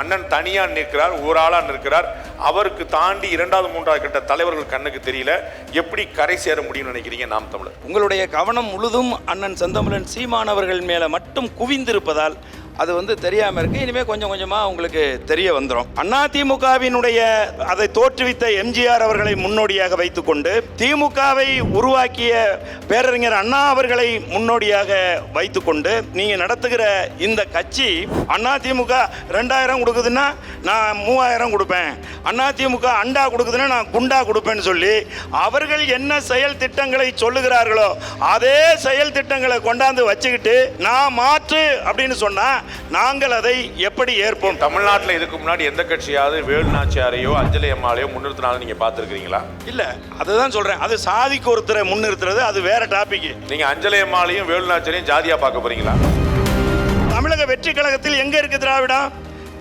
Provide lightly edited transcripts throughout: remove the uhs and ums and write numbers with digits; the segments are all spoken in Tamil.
அண்ணன் தனியா நிற்கிறார், ஒரு ஆளா நிற்கிறார். அவருக்கு தாண்டி இரண்டாவது மூன்றாவது கட்ட தலைவர்கள் கண்ணுக்கு தெரியல. எப்படி கரை சேர முடியும்னு நினைக்கிறீங்க நாம் தமிழர்? உங்களுடைய கவனம் முழுதும் அண்ணன் செந்தமிழன் சீமான் அவர்கள் மேல மட்டும் குவிந்திருப்பதால் அது தெரியாம இருக்கு. இனிமே கொஞ்சம் கொஞ்சமா உங்களுக்கு தெரிய வந்துடும். அதிமுகவினுடைய அதை தோற்றுவித்த எம்ஜிஆர் அவர்களை முன்னோடியாக வைத்துக்கொண்டு திமுகவை உருவாக்கிய பேரறிஞர் அண்ணா அவர்களை முன்னோடியாக வைத்துக்கொண்டு நீங்க நடத்துகிற இந்த கட்சி அதிமுக 2000 கொடுக்குதுன்னா நான் 3000 கொடுப்பேன், அதிமுக அண்டா கொடுக்குதுன்னா நான் குண்டா கொடுப்பேன்னு சொல்லி அவர்கள் என்ன செயல் திட்டங்களை சொல்லுகிறார்களோ அதே செயல் திட்டங்களை கொண்டாந்து வச்சுக்கிட்டு நான் மாற்று அப்படின்னு சொன்னா நாங்கள் அதை எப்படி ஏற்போம்? தமிழ்நாட்டில் இதுக்கு முன்னாடி எந்த கட்சியாவது வேலுநாச்சியாரையோ அஞ்சலி அம்மாளையோ முன்னிறுத்தினாலும் நீங்க பார்த்துருக்கீங்களா? இல்ல, அதுதான் சொல்றேன். அது சாதிக்கு ஒருத்தரை முன்னிறுத்துறது அது வேற டாபிக். நீங்க அஞ்சலி அம்மாளையும் வேலுநாச்சியாரையும் ஜாதியா பார்க்க போறீங்களா? தமிழக வெற்றி கழகத்தில் எங்க இருக்கு திராவிடம்?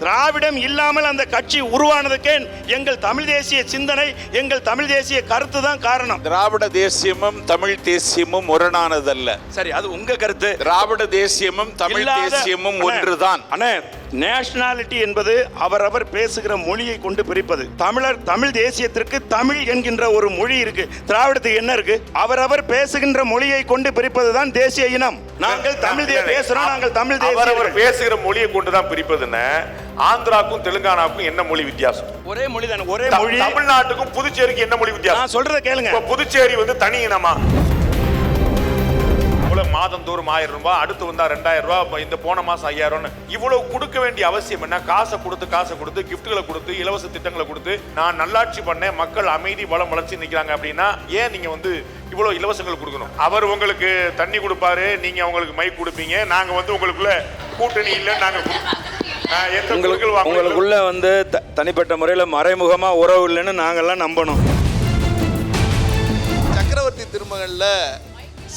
திராவிடம் இல்லாமல் அந்த கட்சி உருவானதுக்கே எங்கள் தமிழ் தேசிய சிந்தனை, எங்கள் தமிழ் தேசிய கருத்து தான் காரணம். திராவிட தேசியமும் தமிழ் தேசியமும் முரணானதல்ல. சரி, அது உங்க கருத்து. திராவிட தேசியமும் தமிழ் தேசியமும் ஒன்றுதான். அண்ணே, நேஷனாலிட்டி என்பது அவரவர் பேசுகிற மொழியை கொண்டு பிரிப்பது. தமிழ் தேசியத்திற்கு தமிழ் என்கின்ற ஒரு மொழி இருக்கு. திராவிடத்துக்கு என்ன இருக்கு? அவரவர் பேசுகின்ற மொழியை கொண்டு பிரிப்பதுதான் தேசிய இனம். நாங்கள் தமிழ் பேசுறோம், நாங்கள் தமிழ் தேசிய. அவரவர் பேசுகிற மொழியை கொண்டுதான் பிரிப்பதுன்னு ஆந்திராவுக்கும் தெலுங்கானாவுக்கும் என்ன மொழி வித்தியாசம்? ஒரே மொழி தானே, ஒரே மொழி. தமிழ்நாட்டுக்கும் புதுச்சேரிக்கு என்ன மொழி வித்தியாசம்? நான் சொல்றத கேளுங்க. புதுச்சேரி தனி இனமா? மாதந்தோறும் 1000 ரூபாய், அடுத்து வந்தா 2000 ரூபாய், இந்த போன மாசம் 5000. இவ்வளவு கொடுக்க வேண்டிய அவசியம் என்ன? காசை கொடுத்து கிஃப்ட்களை கொடுத்து இலவச திட்டங்களை கொடுத்து நான் நல்லாட்சி பண்ணேன், மக்கள் அமைதி வளம் வளர்ச்சி நிற்கிறாங்க அப்படின்னா ஏன் நீங்க இவ்வளவு இலவசங்கள் கொடுக்கணும்? அவர் உங்களுக்கு தண்ணி கொடுப்பாரு, நீங்க அவங்களுக்கு மைக் கொடுப்பீங்க, நாங்க உங்களுக்குள்ள கூட்டணி இல்லை, நாங்க உங்களுக்குள்ள தனிப்பட்ட முறையில் மறைமுகமா உறவு இல்லைன்னு நாங்கெல்லாம் நம்பணும். சக்கரவர்த்தி திருமகள்ல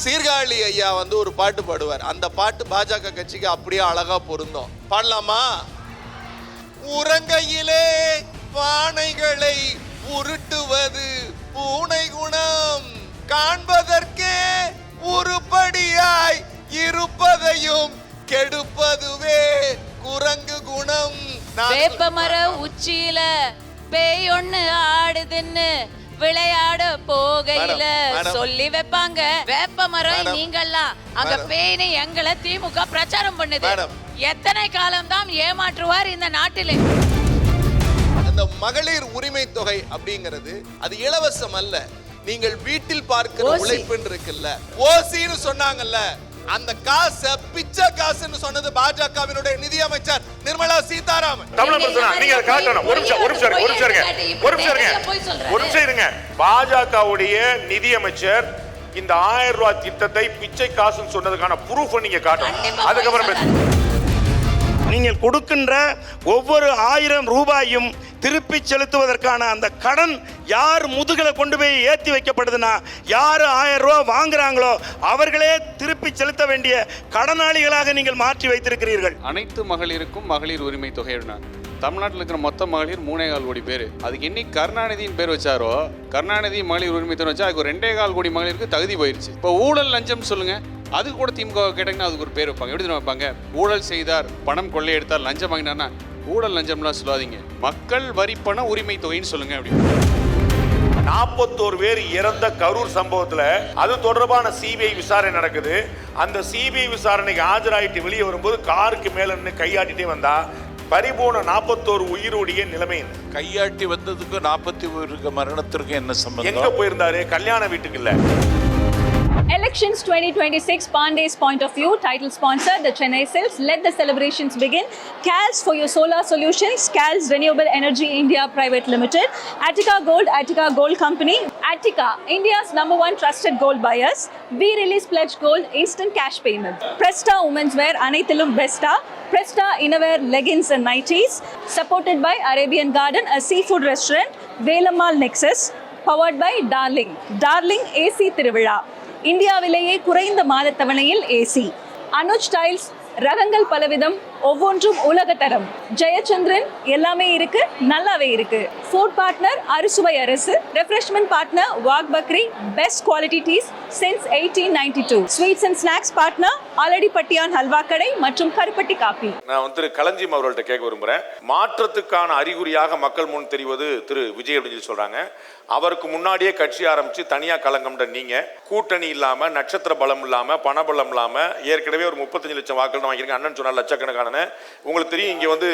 சீர்காழி ஐயா ஒரு பாட்டு பாடுவார். அந்த பாட்டு பாஜக கட்சிக்கு அப்படியே அழகா பொருந்தும். பாடலாமா? உறங்கையிலே பானைகளை உருட்டுவது பூனை குணம், காண்பதற்கே உருப்படியாய் இருப்பதையும் கெடுப்பதுவே குரங்கு குணம். வேப்பமர உச்சியில பேய் ஒண்ணு ஆடுதுன்னு விளையாட போகையில சொல்லி வைப்பாங்க. வேப்ப மரம் நீங்கெல்லாம் அங்க பேய்னு எங்களை திமுக பிரச்சாரம் பண்ணுது. எத்தனை காலம் தான் ஏமாற்றுவார் இந்த நாட்டிலே? அந்த மகளிர் உரிமை தொகை அப்படிங்கிறது அது இலவசம் அல்ல. நீங்கள் வீட்டில் பார்க்கிற உழைப்பு இருக்குல்ல, ஓசின்னு சொன்னாங்கல்ல, அந்த காசை பிச்சை காசுன்னு சொன்னது பாஜகவினுடைய நிதி அமைச்சர் நிர்மலா சீதாராமன். பாஜகவுடைய நிதி அமைச்சர் இந்த 1000 ரூபாய் திட்டத்தை பிச்சை காசுன்னு சொன்னதுக்கான ப்ரூஃப் நீங்க காட்டணும். அதுக்கப்புறம் நீங்கள் கொடுக்கின்ற ஒவ்வொரு 1000 ரூபாயும் திருப்பி செலுத்துவதற்கான அந்த கடன் யார் முதுகலை கொண்டு போய் ஏற்றி வைக்கப்படுதுன்னா, யார் 1000 ரூபாய் வாங்குறாங்களோ அவர்களே திருப்பி செலுத்த வேண்டிய கடனாளிகளாக நீங்கள் மாற்றி வைத்திருக்கிறீர்கள். அனைத்து மகளிருக்கும் மகளிர் உரிமை தொகை. தமிழ்நாட்டில் இருக்கிற மொத்த மகளிர் 3.25 கோடி பேர். அதுக்கு இன்னைக்கு கருணாநிதியின் பேர் வச்சாரோ, கருணாநிதி மகளிர் உரிமை தொகை வச்சா அதுக்கு 2.25 கோடி மகளிருக்கு தகுதி போயிருச்சு. இப்போ ஊழல் லஞ்சம் சொல்லுங்க, அதுக்கு கூட திமுக கேட்டீங்கன்னா அதுக்கு ஒரு பேர் வைப்பாங்க. எப்படி வைப்பாங்க? ஊழல் செய்தார், பணம் கொள்ளையெடுத்தார், லஞ்சம் வாங்கினார்னா ஊழல் லஞ்சம்லாம் சொல்லாதீங்க, மக்கள் வரிப்பண உரிமை தொகைன்னு சொல்லுங்க. அப்படி 41 பேர் இறந்த கரூர் சம்பவத்துல அது தொடர்பான சிபிஐ விசாரணை நடக்குது. அந்த சிபிஐ விசாரணைக்கு ஆஜராயிட்டு வெளியே வரும்போது காருக்கு மேல நின்று கையாட்டிட்டே வந்தா பரிபூர்ண 41 உயிருடைய நிலைமை. கையாட்டி வந்ததுக்கு 41 மரணத்திற்கு என்ன சம்பந்தம்? எங்க போயிருந்தாரு? கல்யாண வீட்டுக்கு இல்ல. Elections 2026 Pandey's point of view, title sponsor the Chennai Silks. Let the celebrations begin. CALS for your solar solutions, CALS Renewable Energy India Private Limited, Attica Gold Company, Attica, India's #1 trusted gold buyers. We release pledge gold, instant cash payment. Presta Women's Wear, Anaithilum Besta, Presta Innerwear, Leggings and Nighties, supported by Arabian Garden, a seafood restaurant, Velamal Nexus, powered by Darling AC Tiruvizha. இந்தியாவிலேயே குறைந்த மாத தவணையில் ஏசி. அனுஜ் டைல்ஸ், ரகங்கள் பலவிதம், ஒவ்வொன்றும் உலகத்தரம். ஜெயச்சந்திரன் எல்லாமே இருக்கு, நல்லாவே இருக்கு. Food partner Arusuvai Arasu, refreshment partner Wagh Bakri, best quality teas since 1892. Sweets and snacks partner Aladi Pattiyan halwa கடை மற்றும் கருப்பட்டி காபி. நான் திரு களஞ்சியம் அவர்கள்ட்ட கேட்க விரும்புகிறேன். மாற்றத்துக்கான அறிகுறியாக மக்கள் முன் தெரிவது திரு விஜய் அப்படின்னு சொல்லி சொல்றாங்க. அவருக்கு முன்னாடியே கட்சி ஆரம்பிச்சு தனியா கலங்கம்ன்ற நீங்க, கூட்டணி இல்லாம, நட்சத்திர பலம் இல்லாம, பண பலம் இல்லாம, ஏற்கனவே ஒரு 35 லட்சம் வாக்குகள் வாங்கியிருக்கேன். அண்ணன் சொன்னார் லட்சக்கணக்கான. உங்களுக்கு தெரியும், இங்க வந்து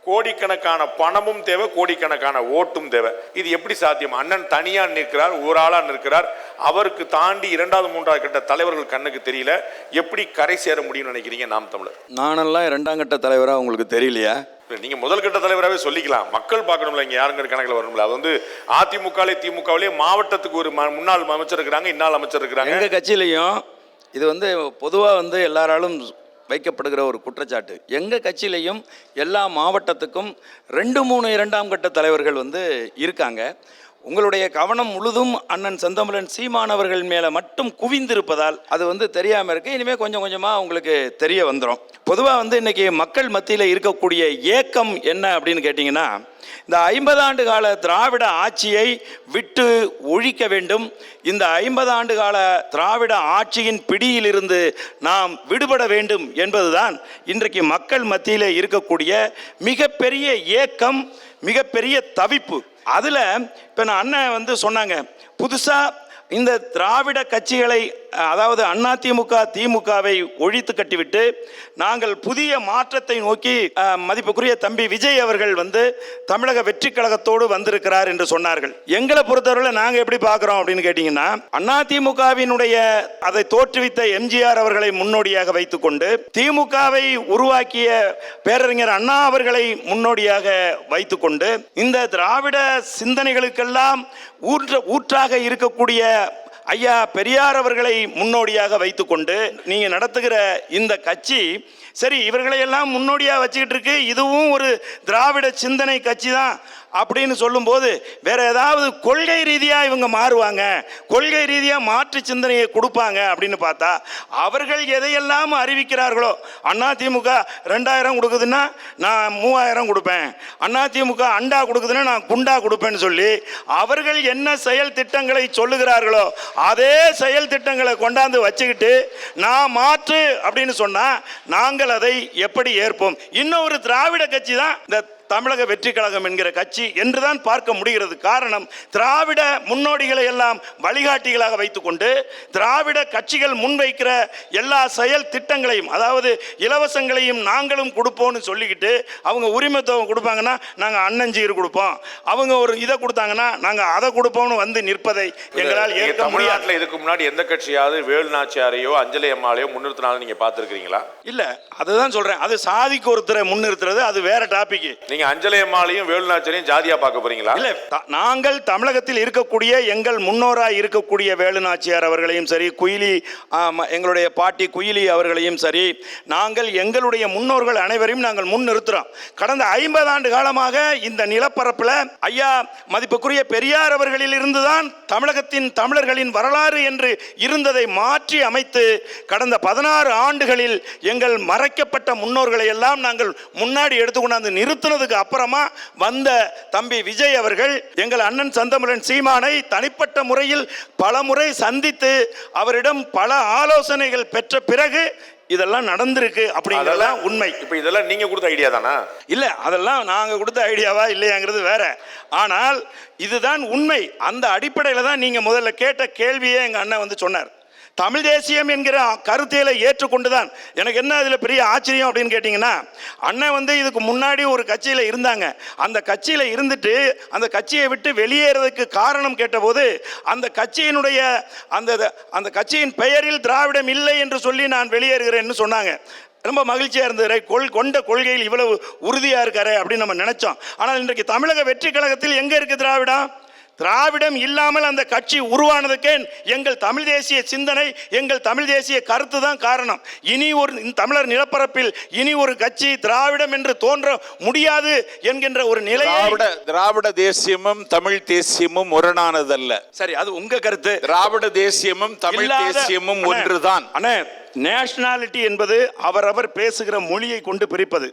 கோடிக்கணக்கான பணமும் தேவை, கோடிக்கணக்கான ஓட்டும் தேவை. இது எப்படி சாத்தியம்? அண்ணன் தனியா நிற்கிறார், ஒரு ஆளா நிற்கிறார். அவருக்கு தாண்டி 2வது 3வது கட்ட தலைவர்கள் கண்ணுக்கு தெரியல. எப்படி கரை சேர முடியும்னு நினைக்கிறீங்க நாம் தமிழர்? நானெல்லாம் 2ஆம் கட்ட தலைவரா உங்களுக்கு தெரியலையா? நீங்க முதல் கட்ட தலைவராகவே சொல்லிக்கலாம். மக்கள் பார்க்கணும்ல, இங்க யாருங்கிற கணக்கில் வரணும்ல. அது வந்து அதிமுகவிலே திமுகவிலே மாவட்டத்துக்கு ஒரு முன்னாள் அமைச்சர் இருக்கிறாங்க, இன்னாள் அமைச்சர் இருக்கிறாங்க. எங்க கட்சியிலையும் இது வந்து பொதுவாக வந்து எல்லாராலும் வைக்கப்படுகிற ஒரு குற்றச்சாட்டு. எங்கள் கட்சியிலையும் எல்லா மாவட்டத்துக்கும் 2-3 2ஆம் கட்ட தலைவர்கள் வந்து இருக்காங்க. உங்களுடைய கவனம் முழுதும் அண்ணன் செந்தமிழன் சீமானவர்கள் மேலே மட்டும் குவிந்திருப்பதால் அது வந்து தெரியாமல் இருக்குது. இனிமேல் கொஞ்சம் கொஞ்சமாக உங்களுக்கு தெரிய வந்துடும். பொதுவாக வந்து இன்றைக்கி மக்கள் மத்தியில் இருக்கக்கூடிய ஏக்கம் என்ன அப்படின்னு கேட்டிங்கன்னா, இந்த 50 ஆண்டு கால திராவிட ஆட்சியை விட்டு ஒழிக்க வேண்டும். இந்த 50 ஆண்டு கால திராவிட ஆட்சியின் பிடியிலிருந்து நாம் விடுபட வேண்டும் என்பதுதான் இன்றைக்கு மக்கள் மத்தியில் இருக்கக்கூடிய மிகப்பெரிய ஏக்கம், மிகப்பெரிய தவிப்பு. அதில் இப்போ நான் அண்ணன் வந்து சொன்னாங்க, புதுசாக இந்த திராவிட கட்சிகளை, அதாவது அதிமுக திமுகவை ஒழித்து கட்டிவிட்டு நாங்கள் புதிய மாற்றத்தை நோக்கி மதிப்புக்குரிய தம்பி விஜய் அவர்கள் வந்து தமிழக வெற்றி கழகத்தோடு வந்திருக்கிறார் என்று சொன்னார்கள். எங்களை பொறுத்தவரை நாங்கள் எப்படி பார்க்குறோம் அப்படின்னு கேட்டிங்கன்னா, அதிமுகவினுடைய அதை தோற்றுவித்த எம்ஜிஆர் அவர்களை முன்னோடியாக வைத்துக்கொண்டு, திமுகவை உருவாக்கிய பேரறிஞர் அண்ணா அவர்களை முன்னோடியாக வைத்துக்கொண்டு, இந்த திராவிட சிந்தனைகளுக்கெல்லாம் ஊற்றாக இருக்கக்கூடிய ஐயா பெரியார் அவர்களை முன்னோடியாக வைத்துக்கொண்டு நீங்க நடத்துகிற இந்த கட்சி, சரி இவர்களையெல்லாம் முன்னோடியாக வச்சுக்கிட்டு இருக்கு, இதுவும் ஒரு திராவிட சிந்தனை கட்சி தான் அப்படின்னு சொல்லும்போது வேற ஏதாவது கொள்கை ரீதியாக இவங்க மாறுவாங்க, கொள்கை ரீதியாக மாற்று சிந்தனையை கொடுப்பாங்க அப்படின்னு பார்த்தா, அவர்கள் எதையெல்லாம் அறிவிக்கிறார்களோ, அதிமுக 2000 கொடுக்குதுன்னா நான் 3000 கொடுப்பேன், அதிமுக அண்டா கொடுக்குதுன்னா நான் குண்டா கொடுப்பேன்னு சொல்லி அவர்கள் என்ன செயல் திட்டங்களை சொல்லுகிறார்களோ அதே செயல் திட்டங்களை கொண்டாந்து வச்சுக்கிட்டு நான் மாற்று அப்படின்னு சொன்னா நாங்கள் அதை எப்படி ஏற்போம்? இன்னொரு திராவிட கட்சி தான் இந்த தமிழக வெற்றி கழகம் என்கிற கட்சி என்றுதான் பார்க்க முடிகிறது. காரணம், திராவிட முன்னோடிகளை எல்லாம் வழிகாட்டிகளாக வைத்துக்கொண்டு திராவிட கட்சிகள் முன்வைக்கிற எல்லா செயல் திட்டங்களையும், அதாவது இலவசங்களையும் நாங்களும் கொடுப்போம்னு சொல்லிக்கிட்டு, அவங்க உரிமை தொகை கொடுப்பாங்கன்னா நாங்கள் அன்னஞ்சீர் கொடுப்போம், அவங்க ஒரு இதை கொடுத்தாங்கன்னா நாங்கள் அதை கொடுப்போம்னு வந்து நிற்பதை எங்களால் ஏற்க முடியாது. இதுக்கு முன்னாடி எந்த கட்சியாவது வேலுநாச்சியாரையோ அஞ்சலி அம்மாளையோ முன்னிறுத்தினாலும் நீங்க பார்த்துருக்கீங்களா? இல்ல, அதுதான் சொல்றேன். அது சாதிக்கு ஒருத்தரை முன்னிறுத்துறது, அது வேற டாபிக். அஞ்சலி அம்மாளையும் வேலுநாச்சியாரையும் ஜாதியா பார்க்க போறீங்களா? இல்ல, நாங்கள் தமிழகத்தில் இருக்கக்கூடிய எங்கள் முன்னோராய் இருக்கக்கூடிய வேலுநாச்சியார் அவர்களையும் சரி, குயிலி எங்களுடைய பாட்டி குயிலி அவர்களையும் சரி, நாங்கள் எங்களுடைய முன்னோர்கள் அனைவரையும் நாங்கள் முன்னிறுத்துறோம். கடந்த 50 ஆண்டு காலமாக இந்த நிலப்பரப்புல ஐயா மதிப்புக்குரிய பெரியார் அவர்களில் இருந்துதான் தமிழகத்தின் தமிழர்களின் வரலாறு என்று இருந்ததை மாற்றி அமைத்து கடந்த 16 ஆண்டுகளில் எங்கள் மறைக்கப்பட்ட முன்னோர்களை எல்லாம் நாங்கள் முன்னாடி எடுத்துக்கொண்டாந்து நிறுத்தினதுக்கு அப்புறமா வந்த தம்பி விஜய் அவர்கள் எங்கள் அண்ணன் செந்தமிழன் சீமானை தனிப்பட்ட முறையில் பல முறை சந்தித்து அவரிடம் பல ஆலோசனைகள் பெற்ற பிறகு இதெல்லாம் நடந்திருக்கு அப்படிங்கறதெல்லாம் உண்மை. இப்போ இதெல்லாம் நீங்க கொடுத்த ஐடியா தானா? இல்ல, அதெல்லாம் நாங்க கொடுத்த ஐடியாவா இல்லையாங்கிறது வேற. ஆனால் இதுதான் உண்மை. அந்த அடிப்படையில் தான் நீங்க முதல்ல கேட்ட கேள்வியே எங்க அண்ணன் வந்து சொன்னார். தமிழ் தேசியம் என்கிற கருத்தியலை ஏற்றுக்கொண்டுதான். எனக்கு என்ன அதில் பெரிய ஆச்சரியம் அப்படின்னு கேட்டிங்கன்னா, அண்ணன் வந்து இதுக்கு முன்னாடி ஒரு கட்சியில் இருந்தாங்க. அந்த கட்சியில் இருந்துட்டு அந்த கட்சியை விட்டு வெளியேறதுக்கு காரணம் கேட்டபோது அந்த கட்சியினுடைய அந்த கட்சியின் பெயரில் திராவிடம் இல்லை என்று சொல்லி நான் வெளியேறுகிறேன்னு சொன்னாங்க. ரொம்ப மகிழ்ச்சியாக இருந்தது. கொண்ட கொள்கையில் இவ்வளவு உறுதியாக இருக்காரு அப்படின்னு நம்ம நினைச்சோம். ஆனால் இன்றைக்கு தமிழக வெற்றி கழகத்தில் எங்கே இருக்குது திராவிடம்? திராவிடம் இல்லாமல் அந்த கட்சி உருவானதுக்கே எங்கள் தமிழ் தேசிய சிந்தனை, எங்கள் தமிழ் தேசிய கருத்து தான் காரணம். இனி ஒரு தமிழர் நிலப்பரப்பில் இனி ஒரு கட்சி திராவிடம் என்று தோன்ற முடியாது என்கின்ற ஒரு நிலை. திராவிட தேசியமும் தமிழ் தேசியமும் முரணானதல்ல. சரி, அது உங்க கருத்து. திராவிட தேசியமும் தமிழ் தேசியமும் ஒன்றுதான். அண்ணே, நேஷனாலிட்டி என்பது அவரவர் பேசுகிற மொழியை கொண்டு பிரிப்பது.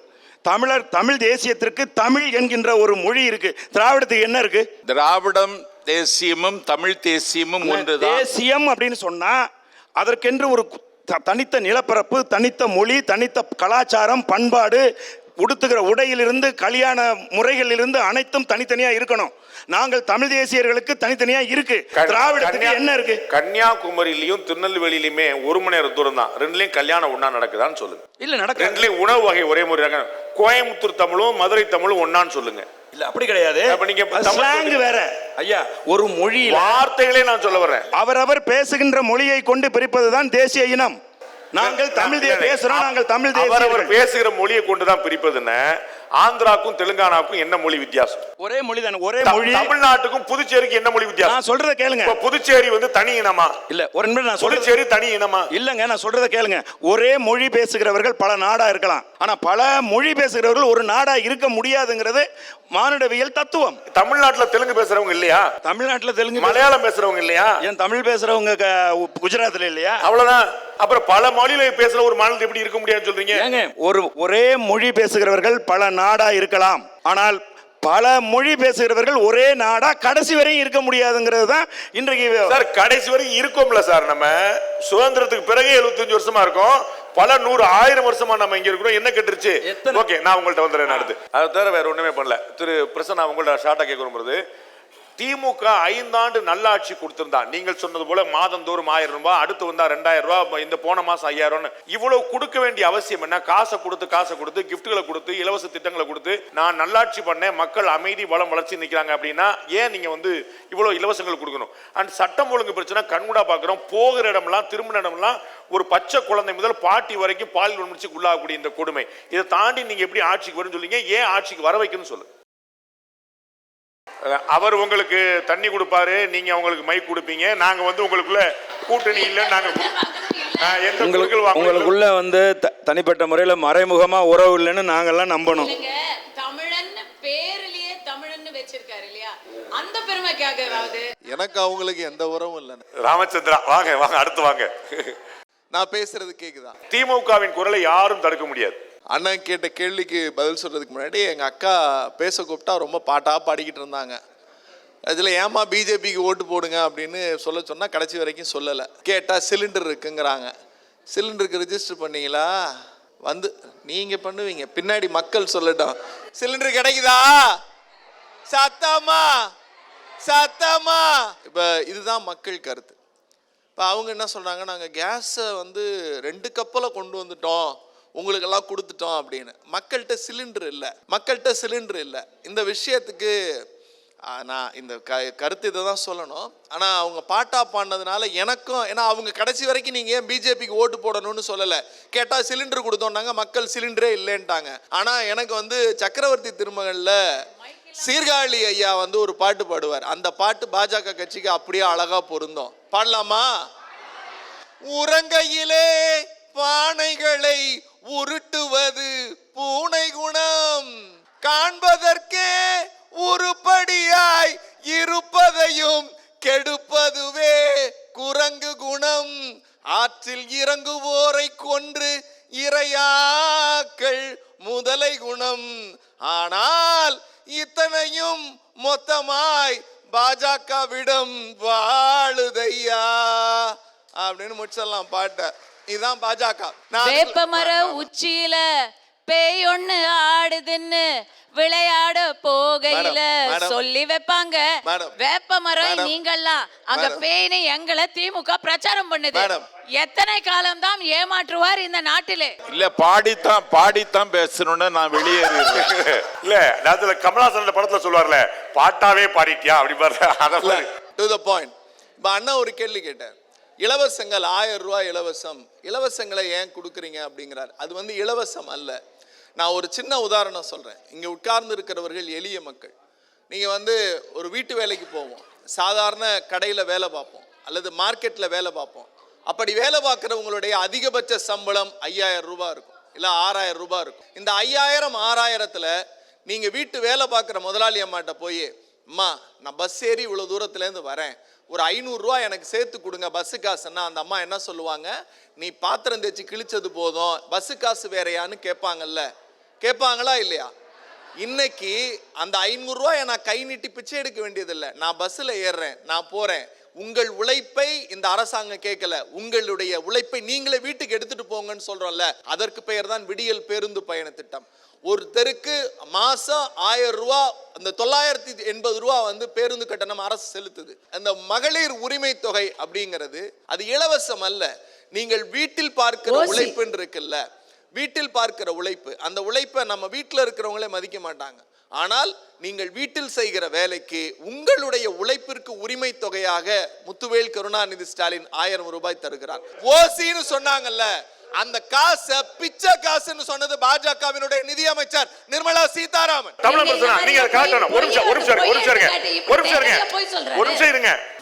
தமிழ் தேசியத்திற்கு தமிழ் என்கின்ற ஒரு மொழி இருக்கு. திராவிடத்துக்கு என்ன இருக்கு? திராவிடம் தேசியமும் தமிழ் தேசியமும் ஒன்றுதான். தேசியம் அப்படின்னு சொன்னா அதற்கென்று ஒரு தனித்த நிலப்பரப்பு, தனித்த மொழி, தனித்த கலாச்சாரம், பண்பாடு, உடுத்துகிற உடையிலிருந்து கல்யாண முறைகளிலிருந்து அனைத்தும் தனித்தனியா இருக்கணும். நாங்கள் தமிழ் தேசியர்களுக்கு தனித்தனியா இருக்கு. திராவிடத்துக்கு என்ன இருக்கு? கன்னியாகுமரியிலையும் திருநெல்வேலியிலுமே ஒரு மணி நேரம் தூரம் தான். ரெண்டுலயும் கல்யாணம் ஒண்ணா நடக்குதான்னு சொல்லுங்க. இல்ல நடக்க. ரெண்டுலயும் உணவு வகை ஒரே மாதிரி. கோயம்புத்தூர் தமிழும் மதுரை தமிழும் ஒன்னான்னு சொல்லுங்க. இல்ல அப்படி கிடையாது. அப்ப நீங்க ஸ்லாங் வேற ஐயா. ஒரு மொழி வார்த்தைகளே நான் சொல்ல வர்றேன். அவரவர் பேசுகின்ற மொழியை கொண்டு பிரிப்பதுதான் தேசிய இனம். நாங்கள் தமிழ் பேசுறோம். நாங்கள் தமிழ் தேசியர்கள். பேசுகிற மொழியை கொண்டுதான் பிரிப்பதுன்னு ஆந்திராக்கும் தெலுங்கானாக்கும் என்ன மொழி வித்தியாசம்? ஒரே மொழி தானே. ஒரே மொழி. தமிழ்நாட்டுக்கும் புதுச்சேரிக்கு என்ன மொழி வித்தியாசம்? நான் சொல்றத கேளுங்க. புதுச்சேரி வந்து தனி இனமா? இல்ல, ஒரு நிமிடம். நான் புதுச்சேரி தனி இனமா? இல்லங்க, நான் சொல்றத கேளுங்க. ஒரே மொழி பேசுகிறவர்கள் பல நாடா இருக்கலாம். ஆனா பல மொழி பேசுகிறவர்கள் ஒரு நாடா இருக்க முடியாதுங்கிறது மானுடவியல் தத்துவம். தமிழ்நாட்டுல தெலுங்கு பேசுறவங்க இல்லையா? தமிழ்நாட்டுல தெலுங்கு, மலையாளம் பேசுறவங்க இல்லையா? ஏன் தமிழ் பேசுறவங்க குஜராத்ல இல்லையா? அவ்வளவுதான். அப்புறம் பல மொழியில பேசுற ஒரு மாநிலத்தை எப்படி இருக்க முடியாதுன்னு சொல்றீங்க? ஏங்க, ஒரே மொழி பேசுகிறவர்கள் பல நாடா இருக்கலாம். ஆனால் பல மொழி பேசுகிறவர்கள் ஒரே நாடா கடைசி வரையும் இருக்க முடியாதுங்கிறது தான் இன்றைக்கு. சார், கடைசி வரைக்கும் இருக்கோம்ல சார். நம்ம சுதந்திரத்துக்கு பிறகு 75 வருஷமா இருக்கோம். பல 100 1000 வருஷமா நம்ம இங்க இருக்கிறோம். என்ன கெட்டுருச்சு? ஓகே, நான் உங்கள்ட்ட வந்துடுறேன் அடுத்து. அதை தவிர வேற ஒண்ணுமே பண்ணல. திரு பிரசன்னா, உங்கள்ட்ட ஷார்ட்டா கேட்க விரும்புறது, திமுக 5 ஆண்டு நல்லாட்சி கொடுத்திருந்தா, நீங்கள் சொன்னது போல மாதந்தோறும் 1000 ரூபாய், அடுத்து வந்தா 2000 ரூபாய், இந்த போன மாசம் 5000, இவ்வளவு கொடுக்க வேண்டிய அவசியம் என்ன? காசை கொடுத்து கிஃப்ட்களை கொடுத்து இலவச திட்டங்களை கொடுத்து நான் நல்லாட்சி பண்ணேன், மக்கள் அமைதி வளம் வளர்ச்சி நிற்கிறாங்க அப்படின்னா ஏன் நீங்க வந்து இவ்வளவு இலவசங்கள் கொடுக்கணும்? அண்ட் சட்டம் ஒழுங்கு பிரச்சனை கண்கூடா பார்க்கிறோம். போகிற இடம்லாம், திரும்பின இடம்லாம் ஒரு பச்சை குழந்தை முதல் பாட்டி வரைக்கும் பாலியல் வன்முறைக்கு உள்ளாகக்கூடிய இந்த கொடுமை. இதை தாண்டி நீங்க எப்படி ஆட்சிக்கு வரும்னு சொல்லுங்க? ஏன் ஆட்சிக்கு வர வைக்கணும்னு சொல்லுங்க. அவர் உங்களுக்கு தண்ணி கொடுப்பாரு, நீங்க அவங்களுக்கு மைக் கொடுப்பீங்க. நாங்க வந்து உங்களுக்குள்ள கூட்டணி இல்ல, நாங்க உங்களுக்குள்ள வந்து தனிப்பட்ட முறையில மறைமுகமா உறவு இல்லைன்னு நாங்கெல்லாம் நம்பணும். தமிழன் பேர்லயே தமிழன் வச்சிருக்காரு இல்லையா, அந்த பெருமைக்காகவாவது. எனக்கு அவங்களுக்கு எந்த உறவும் இல்லை. ராமச்சந்திரா, வாங்க வாங்க, அடுத்து வாங்க. நான் பேசுறது கேக்குதா? திமுகவின் குரலை யாரும் தடுக்க முடியாது. அண்ணன் கேட்ட கேள்விக்கு பதில் சொல்றதுக்கு முன்னாடி எங்க அக்கா பேச கூப்பிட்டா ரொம்ப பாட்டா பாடிக்கிட்டு இருந்தாங்க. அதில் ஏமா பிஜேபிக்கு ஓட்டு போடுங்க அப்படின்னு சொன்னா கடைசி வரைக்கும் சொல்லலை. கேட்டால் சிலிண்டர் இருக்குங்கிறாங்க. சிலிண்டருக்கு ரிஜிஸ்டர் பண்ணீங்களா? வந்து நீங்கள் பண்ணுவீங்க, பின்னாடி மக்கள் சொல்லட்டும். சிலிண்டர் கிடைக்குதா? சத்தமா சத்தமா. இப்போ இதுதான் மக்கள் கருத்து. இப்போ அவங்க என்ன சொல்கிறாங்க, நாங்கள் கேஸை வந்து 2 கப்பில் கொண்டு வந்துட்டோம், உங்களுக்கெல்லாம் கொடுத்துட்டோம் அப்படின்னு. மக்கள்கிட்ட சிலிண்டர் இல்லை. இந்த விஷயத்துக்கு நான் இந்த கருத்து இதை தான் சொல்லணும். ஆனால் அவங்க பாட்டா பாடினதுனால எனக்கும், ஏன்னா அவங்க கடைசி வரைக்கும் நீங்கள் ஏன் பிஜேபிக்கு ஓட்டு போடணும்னு சொல்லலை. கேட்டால் சிலிண்டர் கொடுத்தோன்னாங்க, மக்கள் சிலிண்டரே இல்லைன்ட்டாங்க. ஆனால் எனக்கு வந்து சக்கரவர்த்தி திருமகளில் சீர்காழி ஐயா வந்து ஒரு பாட்டு பாடுவார். அந்த பாட்டு பாஜக கட்சிக்கு அப்படியே அழகாக பொருந்தும். பாடலாமா? உறங்கையிலே பானைகளை உருட்டுவது பூனை குணம், காண்பதற்கே உருப்படியாய் இருப்பதையும் கெடுப்பதுவே குரங்கு குணம். ஆற்றில் இறங்குவோரை கொன்று இரையாக்கள் முதலை குணம். ஆனால் இத்தனையும் மொத்தமாய் பாஜகவிடம் வாழுதையா அப்படின்னு முடிச்சிடலாம் பாட்ட. இதுதான் பாஜக. வேப்பமர உச்சியில பேய் ஒண்ணு ஆடுதுன்னு விளையாட போகையில சொல்லி வைப்பாங்க. வேப்பமரம் நீங்கெல்லாம் அங்க பேய்னு எங்களை திமுக பிரச்சாரம் பண்ணுது. எத்தனை காலம் தான் ஏமாற்றுவார் இந்த நாட்டிலே? இல்ல, பாடித்தான் பேசணும்னு நான் வெளியேறேன். இல்ல, அதுல கமலாசன் படத்துல சொல்லுவார்ல, பாட்டாவே பாடிட்டியா அப்படி பாரு. To the point. இப்ப அண்ணா ஒரு கேள்வி கேட்டார், இலவசங்கள் 1000 ரூபாய் இலவசம், இலவசங்களை ஏன் கொடுக்குறீங்க அப்படிங்கிறார். அது வந்து இலவசம் அல்ல. நான் ஒரு சின்ன உதாரணம் சொல்றேன். இங்க உட்கார்ந்து இருக்கிறவர்கள் எளிய மக்கள். நீங்கள் வந்து ஒரு வீட்டு வேலைக்கு போவோம், சாதாரண கடையில் வேலை பார்ப்போம் அல்லது மார்க்கெட்டில் வேலை பார்ப்போம். அப்படி வேலை பார்க்குறவங்களுடைய அதிகபட்ச சம்பளம் 5000 ரூபாய் இருக்கும், இல்லை 6000 ரூபாய் இருக்கும். இந்த 5000 6000த்தில் நீங்கள் வீட்டு வேலை பார்க்குற முதலாளி அம்மாட்ட போய், அம்மா நான் பஸ் ஏறி இவ்வளோ தூரத்துலேருந்து வரேன், ஒரு 500 ரூபா எனக்கு சேர்த்து கொடுங்க பஸ்ஸு காசுன்னா, அந்த அம்மா என்ன சொல்லுவாங்க? நீ பாத்திரம் தேய்ச்சி கிழிச்சது போதும், பஸ்ஸு காசு வேறையான்னு கேட்பாங்கல்ல. கேட்பாங்களா இல்லையா? இன்னைக்கு அந்த 500 ரூபாயை நான் கை நீட்டி பிச்சை எடுக்க வேண்டியதில்லை. நான் பஸ்ஸில் ஏறுறேன், நான் போகிறேன். உங்கள் உழைப்பை இந்த அரசாங்கம் கேட்கல, உங்களுடைய உழைப்பை நீங்களே வீட்டுக்கு எடுத்துட்டு போங்கன்னு சொல்றோம்ல, அதற்கு பெயர் தான் விடியல் பேருந்து பயண திட்டம். ஒரு தெருக்கு மாசம் 1000 ரூபா, அந்த 980 ரூபா வந்து பேருந்து கட்டணம் அரசு செலுத்துது. அந்த மகளிர் உரிமை தொகை அப்படிங்கிறது அது இலவசம் அல்ல. நீங்கள் வீட்டில் பார்க்கிற உழைப்புன்னு இருக்குல்ல, வீட்டில் பார்க்கிற உழைப்பு, அந்த உழைப்பை நம்ம வீட்டில் இருக்கிறவங்களே மதிக்க மாட்டாங்க. ஆனால் நீங்கள் வீட்டில் செய்கிற வேலைக்கு உங்களுடைய உழைப்பிற்கு உரிமை தொகையாக முத்துவேல் கருணாநிதி ஸ்டாலின் 1000 ரூபாய் தருகிறார். ஓசின்னு சொன்னாங்கல்ல, அந்த காசை பிச்சை காசுன்னு சொன்னது பாஜகவினுடைய நிதியமைச்சர் நிர்மலா சீதாராமன்.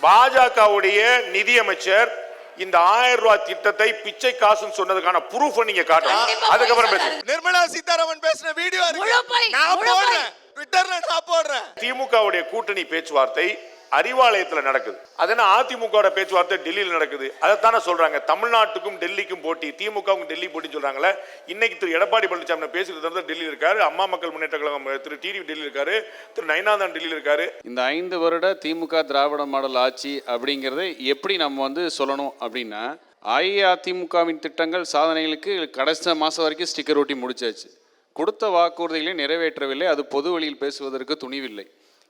பாஜகவுடைய நிதியமைச்சர் இந்த 1000 ரூபாய் திட்டத்தை பிச்சை காசுன்னு சொன்னதுக்கான ப்ரூஃப் நீங்க காட்டணும். அதுக்கப்புறம் பேசுங்க. நிர்மலா சீதாராமன் பேசின வீடியோ இருக்கு, நான் போடுறேன், ட்விட்டர்ல நான் போடுறேன். திமுகவுடைய கூட்டணி பேச்சுவார்த்தை அறிவாலயத்தில் நடக்குது. அதனால அதிமுக பேச்சுவார்த்தை டெல்லியில் நடக்குது. அதைத்தானே சொல்றாங்க, தமிழ்நாட்டுக்கும் டெல்லிக்கும் போட்டி, திமுகவுக்கும் டெல்லி போட்டி சொல்றாங்களே. இன்னைக்கு திரு எடப்பாடி பழனிசாமி பேசுறது டெல்லியில் இருக்காரு, அம்மா மக்கள் முன்னேற்ற கழகம் திரு டிவி டெல்லியில் இருக்காரு, திரு நயனாதான் டெல்லியில் இருக்காரு. இந்த 5 வருட திமுக திராவிட மாடல் ஆட்சி அப்படிங்கிறத எப்படி நம்ம வந்து சொல்லணும் அப்படின்னா, அஇஅதிமுகவின் திட்டங்கள் சாதனைகளுக்கு கடைசி மாதம் வரைக்கும் ஸ்டிக்கர் ஒட்டி முடிச்சாச்சு. கொடுத்த வாக்குறுதிகளை நிறைவேற்றவில்லை, அது பொது வழியில் பேசுவதற்கு துணிவில்லை.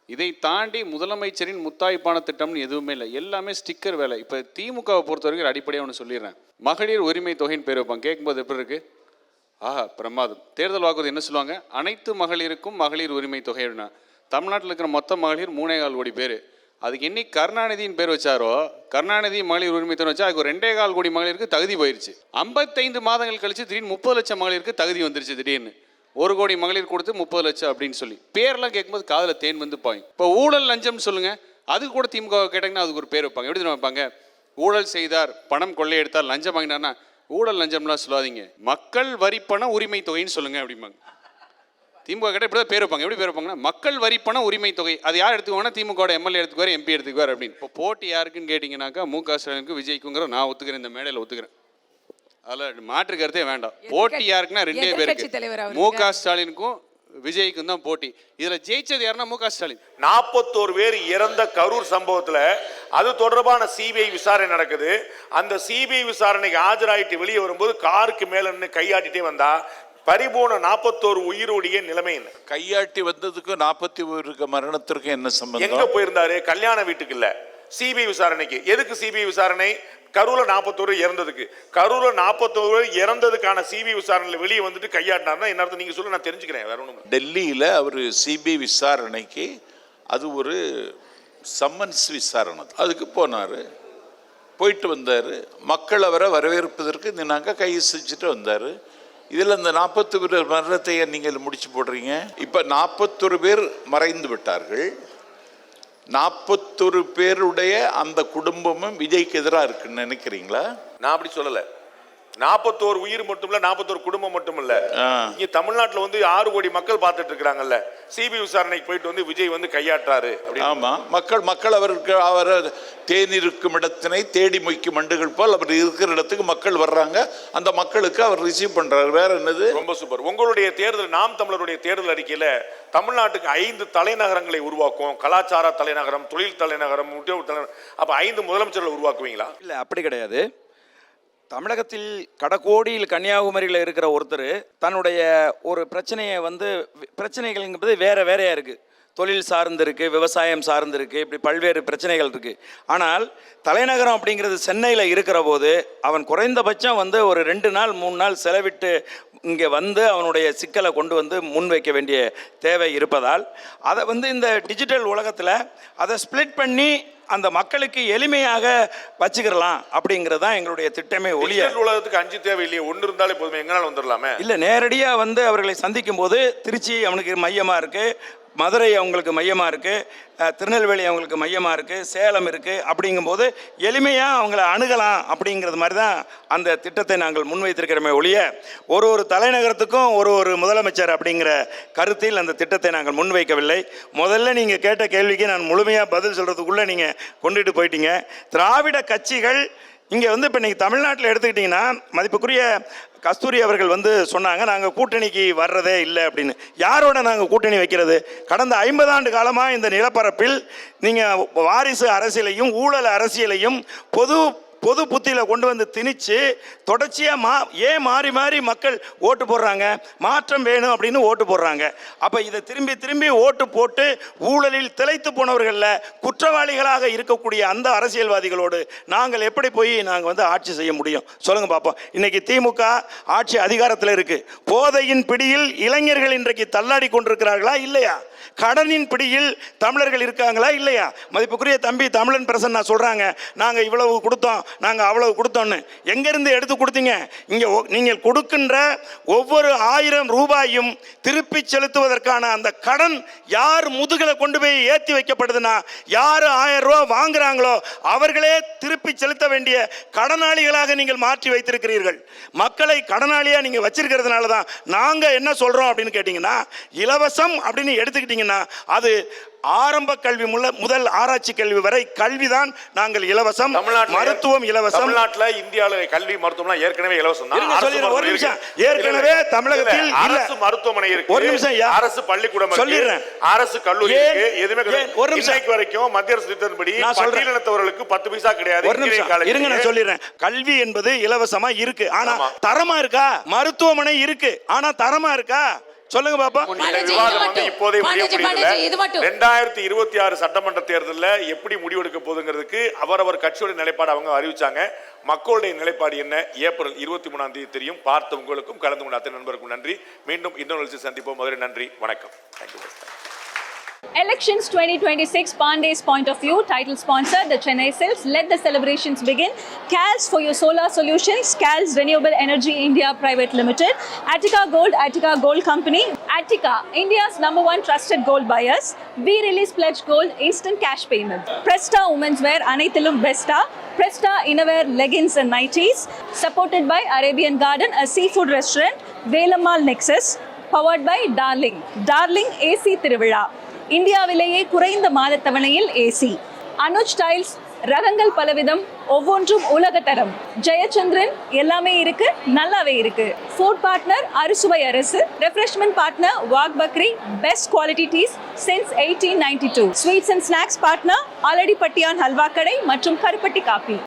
இதை தாண்டி முதலமைச்சரின் முத்தாய்ப்பான திட்டம்னு எதுவுமே இல்லை, எல்லாமே ஸ்டிக்கர் வேலை. இப்போ திமுகவை பொறுத்த வரைக்கும் அடிப்படையாக ஒன்று சொல்லிடுறேன், மகளிர் உரிமை தொகைன்னு பேர் வைப்பாங்க. கேட்கும்போது எப்படி இருக்கு? பிரமாதம். தேர்தல் வாக்குறுதி என்ன சொல்லுவாங்க? அனைத்து மகளிருக்கும் மகளிர் உரிமை தொகை. அப்படின்னா தமிழ்நாட்டில் இருக்கிற மொத்த மகளிர் 3.25 கோடி பேர். அதுக்கு என்னைக்கு கருணாநிதியின் பேர் வச்சாரோ, கருணாநிதி மகளிர் உரிமை தொகை வச்சா அதுக்கு 2.25 கோடி மகளிருக்கு தகுதி போயிருச்சு. 55 மாதங்கள் கழிச்சு திடீர்னு 30 லட்சம் மகளிருக்கு தகுதி வந்துருச்சு. திடீர்னு 1 கோடி மகளிர் கொடுத்து 30 லட்சம் அப்படின்னு சொல்லி பேர்லாம் கேட்கும்போது காதில் தேன் வந்து பாயும். இப்போ ஊழல் லஞ்சம் சொல்லுங்க, அதுக்கு கூட திமுக கேட்டாங்கன்னா அதுக்கு ஒரு பேர் வைப்பாங்க. எப்படி தெரியுமா வைப்பாங்க? ஊழல் செய்தார், பணம் கொள்ளையெடுத்தார், லஞ்சம் வாங்கினார்னா ஊழல் லஞ்சம்லாம் சொல்லாதீங்க, மக்கள் வரிப்பண உரிமை தொகைன்னு சொல்லுங்க அப்படிம்பாங்க. திமுக கேட்டால் இப்படி தான் பேர் வைப்பாங்க. எப்படி பேர் வைப்பாங்கன்னா மக்கள் வரிப்பண உரிமை தொகை. அது யார் எடுத்துக்குவாங்கன்னா திமுக எம்எல்ஏ எடுத்துக்குவார், எம்பி எடுத்துக்குவார் அப்படின்னு. இப்போ போட்டி யாருக்குன்னு கேட்டிங்கன்னாக்கா மு.க. ஸ்டாலினுக்கு விஜய்க்குங்கிற நான் ஒத்துக்கிறேன், இந்த மேடையில் ஒத்துக்கிறேன், அதில் மாற்று கருத்தே வேண்டாம். போட்டி யாருக்குன்னா 2 பேருக்கு, மு.க. ஸ்டாலினுக்கும் விஜய்க்கும் தான் போட்டி. இதுல ஜெயிச்சது யாருன்னா மு.க. ஸ்டாலின். 41 பேர் இறந்த கரூர் சம்பவத்துல அது தொடர்பான சிபிஐ விசாரணை நடக்குது. அந்த சிபிஐ விசாரணைக்கு ஆஜராயிட்டு வெளியே வரும்போது காருக்கு மேல நின்று கையாட்டிட்டே வந்தா பரிபூர்ண 41 உயிருடைய நிலைமை என்ன? கையாட்டி வந்ததுக்கு 41 மரணத்திற்கு என்ன சம்பந்தம்? எங்க போயிருந்தாரு? கல்யாண வீட்டுக்கு இல்ல, சிபிஐ விசாரணைக்கு. எதுக்கு சிபிஐ விசாரணை? கரூர்ல 41 இறந்ததுக்கு. கரூர்ல 41 இறந்ததுக்கான சிபிஐ விசாரணையில வெளியே வந்துட்டு கையாட்டினார்னா என்ன அர்த்தம்? நீங்க சொல்ல, நான் தெரிஞ்சுக்கிறேன். வேற ஒண்ணும். டெல்லியில் அவர் சிபிஐ விசாரணைக்கு அது ஒரு சம்மன்ஸ் விசாரணை, அதுக்கு போனார், போயிட்டு வந்தார். மக்கள் அவரை வரவேற்பதற்கு நாங்கள் கை செஞ்சுட்டு வந்தார். இதில் அந்த 41 மரணத்தை நீங்கள் முடிச்சு போடுறீங்க. இப்போ 41 பேர் மறைந்து விட்டார்கள். 41 பேருடைய அந்த குடும்பமும் விஜய்க்கு எதிராக இருக்குன்னு நினைக்கிறீங்களா? நான் அப்படி சொல்லல. 41 உயிர் மட்டும் இல்ல, 41 குடும்பம் மட்டும் இல்ல. இங்க தமிழ்நாட்டுல வந்து 6 கோடி மக்கள் பார்த்துட்டு இருக்காங்கல்ல. சிபிஐ விசாரணைக்கு போயிட்டு வந்து விஜய் வந்து கையாற்றாரு. ஆமா, மக்கள் அவருக்கு அவர் தேனிருக்கும் இடத்தினை தேடி மொய்க்கும் மண்டுகள் போல் அவர் இருக்கிற இடத்துக்கு மக்கள் வர்றாங்க. அந்த மக்களுக்கு அவர் ரிசீவ் பண்றாரு. வேற என்னது? ரொம்ப சூப்பர். உங்களுடைய தேர்தல், நாம் தமிழருடைய தேர்தல் அறிக்கையில தமிழ்நாட்டுக்கு 5 தலைநகரங்களை உருவாக்கும். கலாச்சார தலைநகரம், தொழில் தலைநகரம், உத்தியோக தலைநகரம். அப்ப 5 முதலமைச்சர்களை உருவாக்குவீங்களா? இல்ல, அப்படி கிடையாது. தமிழகத்தில் கடக்கோடியில் கன்னியாகுமரியில் இருக்கிற ஒருத்தர் தன்னுடைய ஒரு பிரச்சனையை வந்து, பிரச்சனைகள் என்பது வேற வேறையா இருக்குது. தொழில் சார்ந்து இருக்குது, விவசாயம் சார்ந்து இருக்குது, இப்படி பல்வேறு பிரச்சனைகள் இருக்குது. ஆனால் தலைநகரம் அப்படிங்கிறது சென்னையில் இருக்கிற போது அவன் குறைந்தபட்சம் வந்து ஒரு 2 நாள் 3 நாள் செலவிட்டு இங்கே வந்து அவனுடைய சிக்கலை கொண்டு வந்து முன்வைக்க வேண்டிய தேவை இருப்பதால் அதை வந்து இந்த டிஜிட்டல் உலகத்தில் அதை ஸ்ப்ளிட் பண்ணி அந்த மக்களுக்கு எளிமையாக வச்சுக்கிறலாம் அப்படிங்கிறது தான் எங்களுடைய திட்டமே ஒழிய. டிஜிட்டல் உலகத்துக்கு 5 தேவையில்லையே, 1 இருந்தாலே போதுமே, எங்கனால வந்துடலாமே. இல்லை, நேரடியாக வந்து அவர்களை சந்திக்கும் போது திருச்சி அவனுக்கு மையமாக இருக்குது, மதுரை அவங்களுக்கு மையமாக இருக்குது, திருநெல்வேலி அவங்களுக்கு மையமாக இருக்குது, சேலம் இருக்குது. அப்படிங்கும்போது எளிமையாக அவங்கள அணுகலாம் அப்படிங்கிறது மாதிரி தான் அந்த திட்டத்தை நாங்கள் முன்வைத்திருக்கிறோமே ஒழிய ஒரு தலைநகரத்துக்கும் ஒரு முதலமைச்சர் அப்படிங்கிற கருத்தில் அந்த திட்டத்தை நாங்கள் முன்வைக்கவில்லை. முதல்ல நீங்கள் கேட்ட கேள்விக்கு நான் முழுமையாக பதில் சொல்கிறதுக்குள்ளே நீங்கள் கொண்டுட்டு போயிட்டீங்க. திராவிட கட்சிகள் இங்கே வந்து இப்போ நீங்கள் தமிழ்நாட்டில் எடுத்துக்கிட்டிங்கன்னா மதிப்புக்குரிய கஸ்தூரி அவர்கள் வந்து சொன்னாங்க, நாங்கள் கூட்டணிக்கு வர்றதே இல்லை அப்படின்னு. யாரோட நாங்கள் கூட்டணி வைக்கிறது? கடந்த 50 ஆண்டு காலமாக இந்த நிலப்பரப்பில் நீங்கள் வாரிசு அரசியலையும் ஊழல் அரசியலையும் பொது புத்தியில் கொண்டு வந்து திணிச்சு தொடர்ச்சியாக ஏன் மாறி மாறி மக்கள் ஓட்டு போடுறாங்க? மாற்றம் வேணும் அப்படின்னு ஓட்டு போடுறாங்க. அப்போ இதை திரும்பி ஓட்டு போட்டு ஊழலில் திளைத்து போனவர்களில் குற்றவாளிகளாக இருக்கக்கூடிய அந்த அரசியல்வாதிகளோடு நாங்கள் எப்படி போய் நாங்கள் வந்து ஆட்சி செய்ய முடியும்? சொல்லுங்கள் பார்ப்போம். இன்றைக்கி திமுக ஆட்சி அதிகாரத்தில் இருக்குது. போதையின் பிடியில் இளைஞர்கள் இன்றைக்கு தள்ளாடி கொண்டிருக்கிறார்களா இல்லையா? கடனின் பிடியில் தமிழர்கள் இருக்காங்களா இல்லையா? மதிப்புக்குரிய தம்பி தமிழன் பிரசன்னா சொல்கிறாங்க, நாங்கள் இவ்வளவு கொடுத்தோம், நாங்கள் அவ்வளவு கொடுத்தோன்னு. எங்கேருந்து எடுத்து கொடுத்தீங்க? இங்கே நீங்கள் கொடுக்கின்ற ஒவ்வொரு 1000 ரூபாயும் திருப்பி செலுத்துவதற்கான அந்த கடன் யார் முதுகில் கொண்டு போய் ஏற்றி வைக்கப்படுதுன்னா, யார் 1000 ரூபா வாங்குறாங்களோ அவர்களே திருப்பி செலுத்த வேண்டிய கடனாளிகளாக நீங்கள் மாற்றி வைத்திருக்கிறீர்கள். மக்களை கடனாளியாக நீங்கள் வச்சிருக்கிறதுனால தான் நாங்கள் என்ன சொல்கிறோம் அப்படின்னு கேட்டிங்கன்னா, இலவசம் அப்படின்னு எடுத்துக்கிட்டிங்கன்னா அது ஆரம்ப கல்வி முதல் ஆராய்ச்சி கல்வி வரை கல்விதான் நாங்கள் இலவசம். மருத்துவம் இலவசம். தமிழ்நாட்டில் இந்தியாவில் கல்வி மருத்துவம் ஏற்கனவே இலவசம் தான். ஏற்கனவே தமிழகத்தில் அரசு மருத்துவமனை இருக்கு, ஒரு நிமிஷம், அரசு பள்ளிக்கூடம் இருக்கு, அரசு கல்லூரி இருக்கு. எதுவுமே ஒரு நிமிஷம் வரைக்கும் மத்திய அரசு திட்டத்தின்படி பட்டியலினத்தவர்களுக்கு 10 பைசா கிடையாது. ஒரு நிமிஷம் இருங்க, நான் சொல்லிடுறேன். கல்வி என்பது இலவசமா இருக்கு, ஆனா தரமா இருக்கா? மருத்துவமனை இருக்கு, ஆனா தரமா இருக்கா? சொல்லுங்க பாப்பா. இந்த விவாதம் வந்து இப்போதே முடியல. 2026 சட்டமன்ற தேர்தலில் எப்படி முடிவெடுக்க போகுதுங்கிறதுக்கு அவரவர் கட்சியோட நிலைப்பாடு அவங்க அறிவிச்சாங்க. மக்களுடைய நிலைப்பாடு என்ன ஏப்ரல் 23ஆம் தேதி தெரியும். பார்த்த உங்களுக்கும் கலந்து கொண்ட அத்தனை நண்பருக்கும் நன்றி. மீண்டும் இன்னொரு சந்திப்போம். முதலில் நன்றி, வணக்கம். Thank you. Elections 2026, Pandey's point of view, title sponsor, the Chennai Silks. Let the celebrations begin. CALS for your solar solutions, CALS Renewable Energy India Private Limited. Attica Gold Company. Attica, India's #1 trusted gold buyers. B-Release Pledge Gold, instant cash payment. Presta Women's Wear, Anaithilum Besta. Presta Innerwear, Leggings and Nighties. Supported by Arabian Garden, a seafood restaurant. Velamal Nexus. Powered by Darling AC Tiruvizha. இந்தியாவிலேயே குறைந்த மாத தவணையில் ஏசி. அனுஜ் டைல்ஸ், ரகங்கள் பலவிதம், ஒவ்வொன்றும் உலகத்தரம். ஜெயச்சந்திரன், எல்லாமே இருக்கு, நல்லாவே இருக்கு. Food partner Arusuvai Arasu. Refreshment partner Wagh Bakri, best quality teas since 1892. Sweets and snacks partner Aladipattiyan halwa கடை மற்றும் கருப்பட்டி காபி.